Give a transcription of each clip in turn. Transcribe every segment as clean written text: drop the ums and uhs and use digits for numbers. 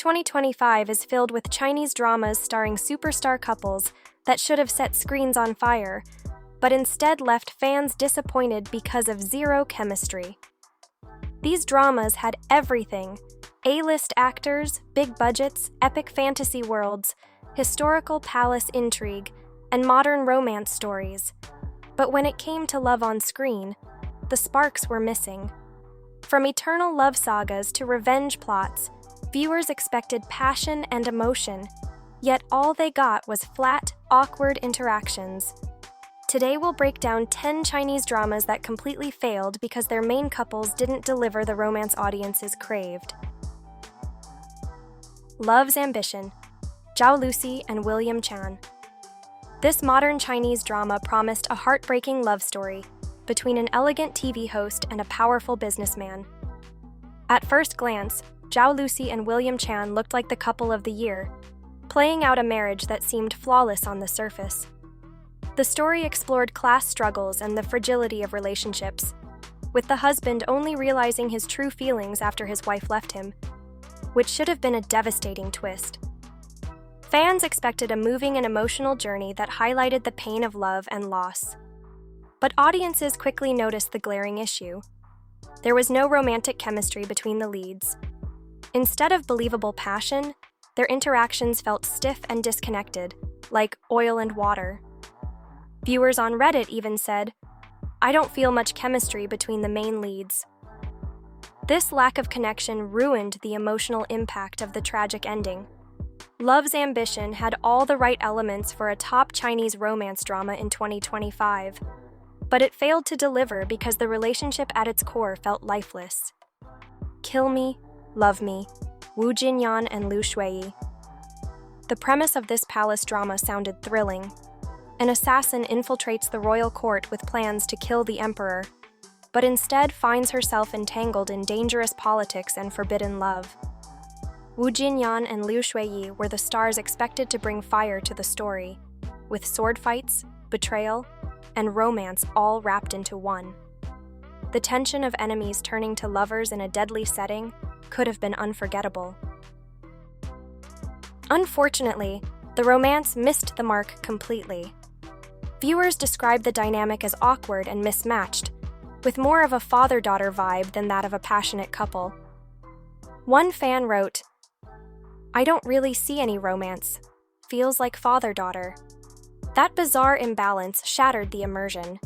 2025 is filled with Chinese dramas starring superstar couples that should have set screens on fire, but instead left fans disappointed because of zero chemistry. These dramas had everything: A-list actors, big budgets, epic fantasy worlds, historical palace intrigue, and modern romance stories. But when it came to love on screen, the sparks were missing. From eternal love sagas to revenge plots, viewers expected passion and emotion, yet all they got was flat, awkward interactions. Today we'll break down 10 Chinese dramas that completely failed because their main couples didn't deliver the romance audiences craved. Love's Ambition, Zhao Lusi and William Chen. This modern Chinese drama promised a heartbreaking love story between an elegant TV host and a powerful businessman. At first glance, Zhao Lusi and William Chen looked like the couple of the year, playing out a marriage that seemed flawless on the surface. The story explored class struggles and the fragility of relationships, with the husband only realizing his true feelings after his wife left him, which should have been a devastating twist. Fans expected a moving and emotional journey that highlighted the pain of love and loss. But audiences quickly noticed the glaring issue. There was no romantic chemistry between the leads. Instead of believable passion, their interactions felt stiff and disconnected, like oil and water. Viewers on Reddit even said, "I don't feel much chemistry between the main leads." This lack of connection ruined the emotional impact of the tragic ending. Love's Ambition had all the right elements for a top Chinese romance drama in 2025, but it failed to deliver because the relationship at its core felt lifeless. Kill Me, Love Me, Wu Jinyan and Xueyi. The premise of this palace drama sounded thrilling. An assassin infiltrates the royal court with plans to kill the emperor, but instead finds herself entangled in dangerous politics and forbidden love. Wu Jinyan and Xueyi were the stars expected to bring fire to the story, with sword fights, betrayal, and romance all wrapped into one. The tension of enemies turning to lovers in a deadly setting could have been unforgettable. Unfortunately, the romance missed the mark completely. Viewers described the dynamic as awkward and mismatched, with more of a father-daughter vibe than that of a passionate couple. One fan wrote, "I don't really see any romance. Feels like father-daughter." That bizarre imbalance shattered the immersion.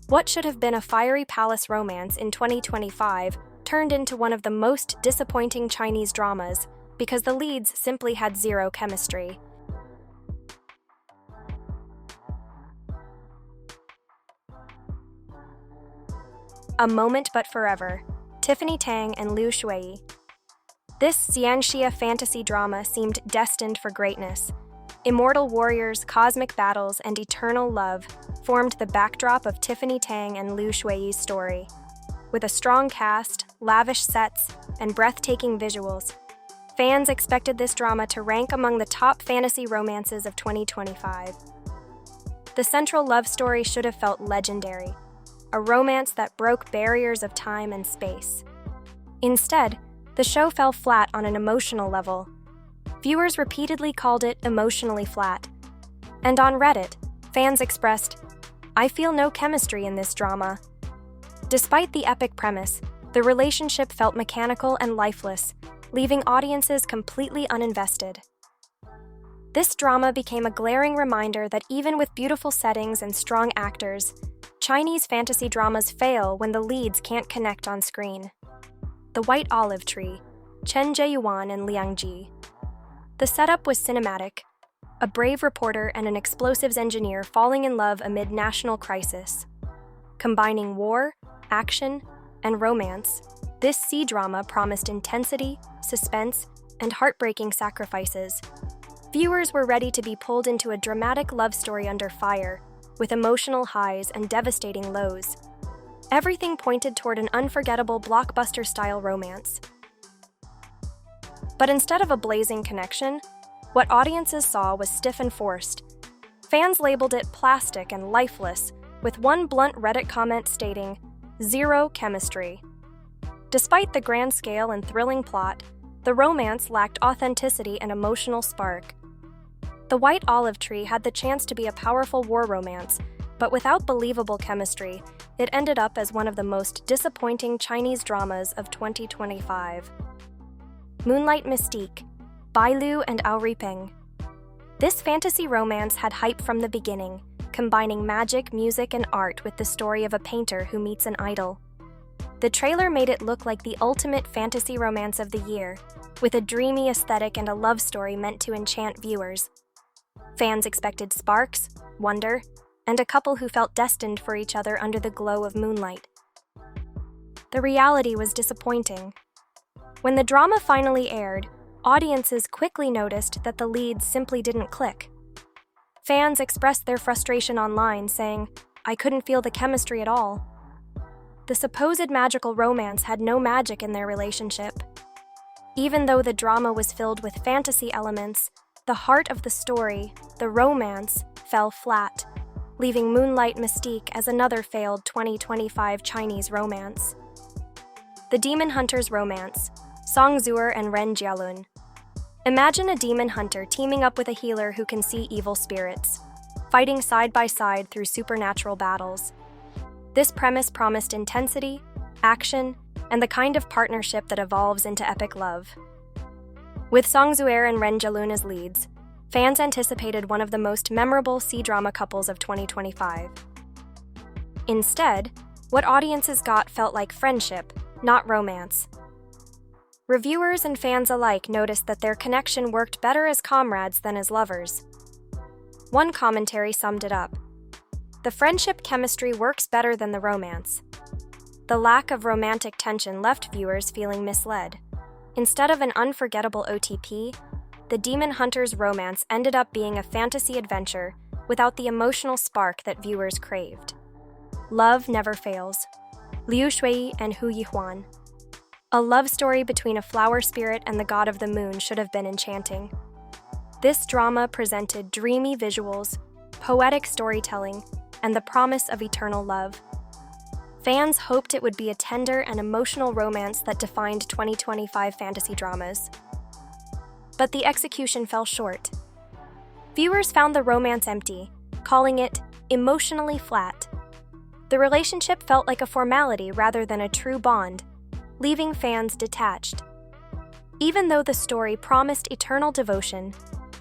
What should have been a fiery palace romance in 2025 turned into one of the most disappointing Chinese dramas because the leads simply had zero chemistry. A Moment But Forever, Tiffany Tang and Xueyi. This Xianxia fantasy drama seemed destined for greatness. Immortal warriors, cosmic battles, and eternal love formed the backdrop of Tiffany Tang and Xueyi's story. With a strong cast, lavish sets, and breathtaking visuals, fans expected this drama to rank among the top fantasy romances of 2025. The central love story should have felt legendary, a romance that broke barriers of time and space. Instead, the show fell flat on an emotional level. Viewers repeatedly called it emotionally flat. And on Reddit, fans expressed, "I feel no chemistry in this drama." Despite the epic premise, the relationship felt mechanical and lifeless, leaving audiences completely uninvested. This drama became a glaring reminder that even with beautiful settings and strong actors, Chinese fantasy dramas fail when the leads can't connect on screen. The White Olive Tree, Chen Zheyuan and Liang. The setup was cinematic, a brave reporter and an explosives engineer falling in love amid national crisis. Combining war, action, and romance, this C-drama promised intensity, suspense, and heartbreaking sacrifices. Viewers were ready to be pulled into a dramatic love story under fire, with emotional highs and devastating lows. Everything pointed toward an unforgettable blockbuster-style romance. But instead of a blazing connection, what audiences saw was stiff and forced. Fans labeled it plastic and lifeless, with one blunt Reddit comment stating, "Zero chemistry." Despite the grand scale and thrilling plot, The romance lacked authenticity and emotional spark. The White Olive Tree had the chance to be a powerful war romance, but without believable chemistry, it ended up as one of the most disappointing Chinese dramas of 2025. Moonlight Mystique, Bailu and Ruipeng. This fantasy romance had hype from the beginning, combining magic, music, and art with the story of a painter who meets an idol. The trailer made it look like the ultimate fantasy romance of the year, with a dreamy aesthetic and a love story meant to enchant viewers. Fans expected sparks, wonder, and a couple who felt destined for each other under the glow of moonlight. The reality was disappointing. When the drama finally aired, audiences quickly noticed that the leads simply didn't click. Fans expressed their frustration online, saying, "I couldn't feel the chemistry at all." The supposed magical romance had no magic in their relationship. Even though the drama was filled with fantasy elements, the heart of the story, the romance, fell flat, leaving Moonlight Mystique as another failed 2025 Chinese romance. The Demon Hunter's Romance, Zu'er and Jialun. Imagine a demon hunter teaming up with a healer who can see evil spirits, fighting side by side through supernatural battles. This premise promised intensity, action, and the kind of partnership that evolves into epic love. With Zu'er and Jialun as leads, fans anticipated one of the most memorable C-drama couples of 2025. Instead, what audiences got felt like friendship, not romance. Reviewers and fans alike noticed that their connection worked better as comrades than as lovers. One commentary summed it up: "The friendship chemistry works better than the romance." The lack of romantic tension left viewers feeling misled. Instead of an unforgettable OTP, the Demon Hunter's romance ended up being a fantasy adventure without the emotional spark that viewers craved. Love Never Fails, Xueyi and Yihuan. A love story between a flower spirit and the god of the moon should have been enchanting. This drama presented dreamy visuals, poetic storytelling, and the promise of eternal love. Fans hoped it would be a tender and emotional romance that defined 2025 fantasy dramas. But the execution fell short. Viewers found the romance empty, calling it emotionally flat. The relationship felt like a formality rather than a true bond, leaving fans detached. Even though the story promised eternal devotion,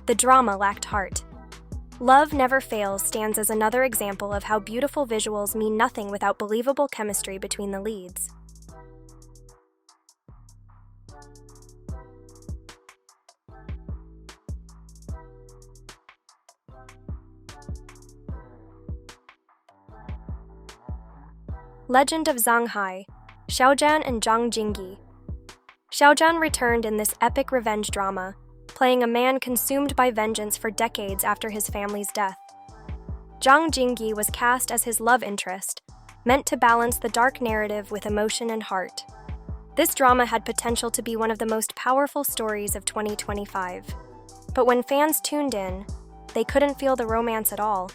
the drama lacked heart. Love Never Fails stands as another example of how beautiful visuals mean nothing without believable chemistry between the leads. Legend of Zhang, Xiao and Zhang Jingyi. Xiao returned in this epic revenge drama, playing a man consumed by vengeance for decades after his family's death. Zhang Jingyi was cast as his love interest, meant to balance the dark narrative with emotion and heart. This drama had potential to be one of the most powerful stories of 2025. But when fans tuned in, they couldn't feel the romance at all.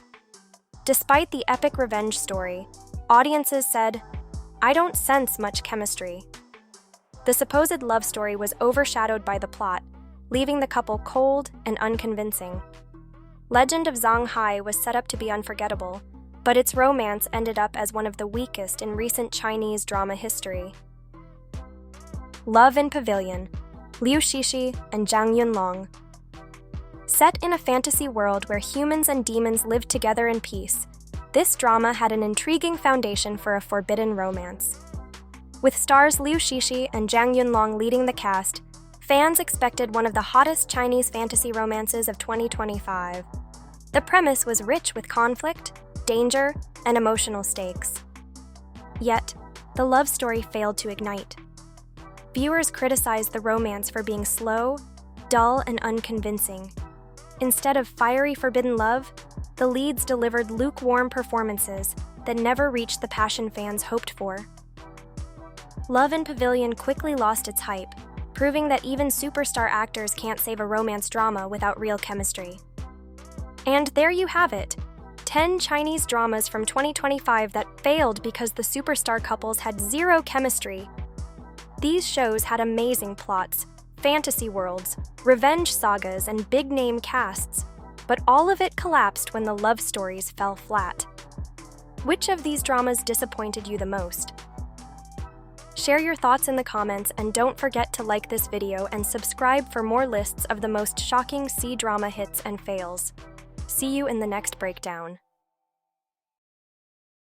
Despite the epic revenge story, audiences said, "I don't sense much chemistry." The supposed love story was overshadowed by the plot, leaving the couple cold and unconvincing. Legend of Zhang was set up to be unforgettable, but its romance ended up as one of the weakest in recent Chinese drama history. Love in Pavilion, Shishi and Yunlong. Set in a fantasy world where humans and demons live together in peace, this drama had an intriguing foundation for a forbidden romance. With stars Shishi and Yunlong leading the cast, fans expected one of the hottest Chinese fantasy romances of 2025. The premise was rich with conflict, danger, and emotional stakes. Yet, the love story failed to ignite. Viewers criticized the romance for being slow, dull, and unconvincing. Instead of fiery forbidden love, the leads delivered lukewarm performances that never reached the passion fans hoped for. Love in Pavilion quickly lost its hype, proving that even superstar actors can't save a romance drama without real chemistry. And there you have it, 10 Chinese dramas from 2025 that failed because the superstar couples had zero chemistry. These shows had amazing plots, fantasy worlds, revenge sagas, and big-name casts, but all of it collapsed when the love stories fell flat. Which of these dramas disappointed you the most? Share your thoughts in the comments and don't forget to like this video and subscribe for more lists of the most shocking C-drama hits and fails. See you in the next breakdown.